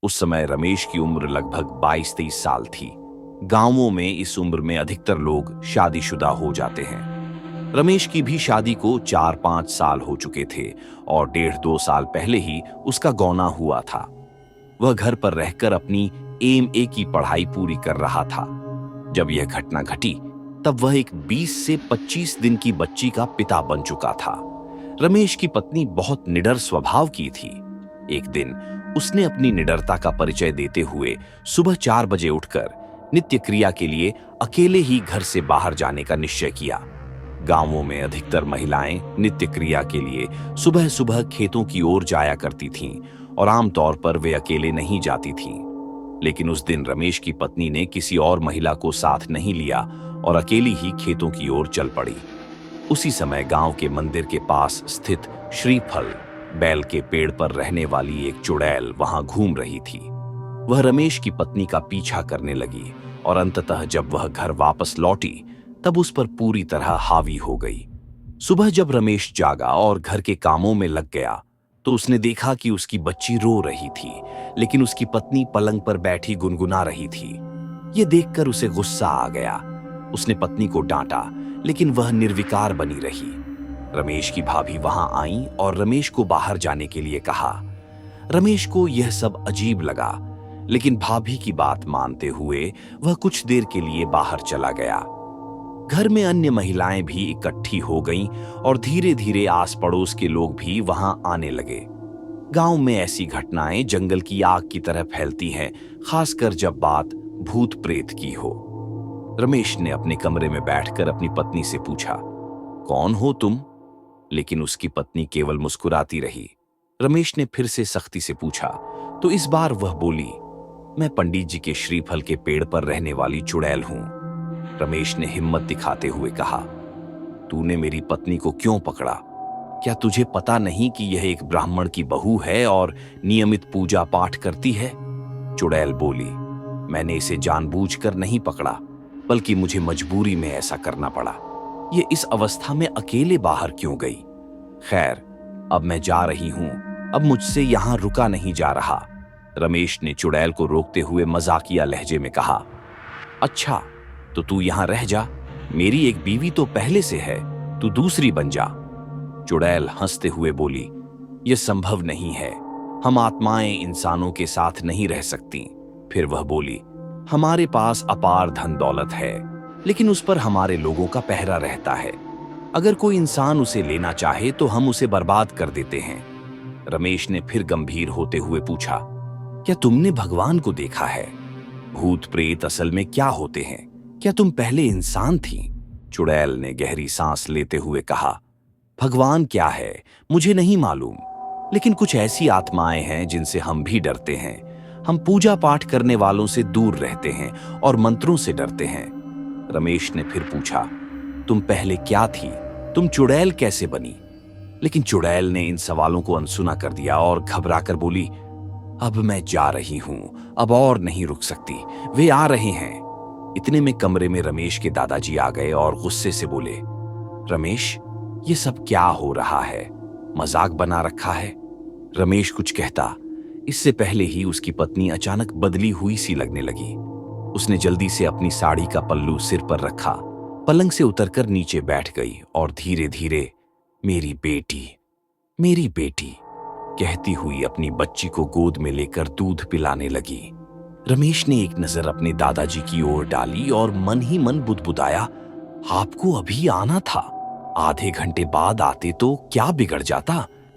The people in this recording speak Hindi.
उस समय रमेश की उम्र लगभग 22-23 साल थी। गांवों में इस उम्र में अधिकतर लोग शादीशुदा हो जाते हैं। रमेश की भी शादी को 4-5 साल हो चुके थे और 1.5-2 साल पहले ही उसका गौना हुआ था। वह घर पर रहकर अपनी एमए की पढ़ाई पूरी कर रहा था। जब यह घटना घटी, तब वह एक 20 से 25 दिन की बच्ची का पिता बन चुका था। रमेश की पत्नी बहुत निडर स्वभाव की थी। एक दिन उसने अपनी निडरता का परिचय देते हुए सुबह 4 बजे उठकर नित्य क्रिया के लिए अकेले ही घर से बाहर जाने का निश्चय किया। गांवों में अधिकतर महिलाएं नित्य क्रिया के लिए सुबह सुबह खेतों की ओर जाया करती थीं और आमतौर पर वे अकेले नहीं जाती थीं। लेकिन उस दिन रमेश की पत्नी ने किसी और महिला को साथ नहीं लिया और अकेली ही खेतों की ओर चल पड़ी। उसी समय गांव के मंदिर के पास स्थित श्रीफल बैल के पेड़ पर रहने वाली एक चुड़ैल वहां घूम रही थी। वह रमेश की पत्नी का पीछा करने लगी और अंततः जब वह घर वापस लौटी, तब उस पर पूरी तरह हावी हो गई। सुबह जब रमेश जागा और घर के कामों में लग गया, तो उसने देखा कि उसकी बच्ची रो रही थी, लेकिन उसकी पत्नी पलंग पर बैठी गुनगुना रही थी। यह देखकर उसे गुस्सा आ गया। उसने पत्नी को डांटा, लेकिन वह निर्विकार बनी रही। रमेश की भाभी वहां आई और रमेश को बाहर जाने के लिए कहा। रमेश को यह सब अजीब लगा, लेकिन भाभी की बात मानते हुए वह कुछ देर के लिए बाहर चला गया। घर में अन्य महिलाएं भी इकट्ठी हो गईं और धीरे धीरे आस पड़ोस के लोग भी वहां आने लगे। गांव में ऐसी घटनाएं जंगल की आग की तरह फैलती हैं, खासकर जब बात भूत प्रेत की हो। रमेश ने अपने कमरे में बैठकर अपनी पत्नी से पूछा, कौन हो तुम? लेकिन उसकी पत्नी केवल मुस्कुराती रही। रमेश ने फिर से सख्ती से पूछा, तो इस बार वह बोली, मैं पंडित जी के श्रीफल के पेड़ पर रहने वाली चुड़ैल हूं। रमेश ने हिम्मत दिखाते हुए कहा, तूने मेरी पत्नी को क्यों पकड़ा? क्या तुझे पता नहीं कि यह एक ब्राह्मण की बहू है और नियमित पूजा पाठ करती है? चुड़ैल बोली, मैंने इसे जानबूझकर नहीं पकड़ा, बल्कि मुझे मजबूरी में ऐसा करना पड़ा। ये इस अवस्था में अकेले बाहर क्यों गई? खैर, अब मैं जा रही हूं, अब मुझसे यहां रुका नहीं जा रहा। रमेश ने चुड़ैल को रोकते हुए मजाकिया लहजे में कहा, अच्छा तो तू यहां रह जा, मेरी एक बीवी तो पहले से है, तू दूसरी बन जा। चुड़ैल हंसते हुए बोली, यह संभव नहीं है, हम आत्माएं इंसानों के साथ नहीं रह सकती। फिर वह बोली, हमारे पास अपार धन दौलत है, लेकिन उस पर हमारे लोगों का पहरा रहता है। अगर कोई इंसान उसे लेना चाहे तो हम उसे बर्बाद कर देते हैं। रमेश ने फिर गंभीर होते हुए पूछा, क्या तुमने भगवान को देखा है? भूत प्रेत असल में क्या होते हैं? क्या तुम पहले इंसान थी? चुड़ैल ने गहरी सांस लेते हुए कहा, भगवान क्या है मुझे नहीं मालूम, लेकिन कुछ ऐसी आत्माएं हैं जिनसे हम भी डरते हैं। हम पूजा पाठ करने वालों से दूर रहते हैं और मंत्रों से डरते हैं। रमेश ने फिर पूछा, तुम पहले क्या थी? तुम चुड़ैल कैसे बनी? लेकिन चुड़ैल ने इन सवालों को अनसुना कर दिया और घबराकर बोली, अब मैं जा रही हूं, अब और नहीं रुक सकती, वे आ रहे हैं। इतने में कमरे में रमेश के दादाजी आ गए और गुस्से से बोले, रमेश, ये सब क्या हो रहा है? मजाक बना रखा है? रमेश कुछ कहता, इससे पहले ही उसकी पत्नी अचानक बदली हुई सी लगने लगी। उसने जल्दी से अपनी साड़ी का पल्लू सिर पर रखा, पलंग से उतरकर नीचे बैठ गई और धीरे धीरे मेरी बेटी, मेरी बेटी कहती हुई अपनी बच्ची को गोद में लेकर दूध पिलाने लगी। रमेश ने एक नजर अपने दादाजी की ओर डाली और मन ही मन बुदबुदाया, आपको अभी आना था, आधे घंटे बाद आते तो क्या बिगड़ जाता?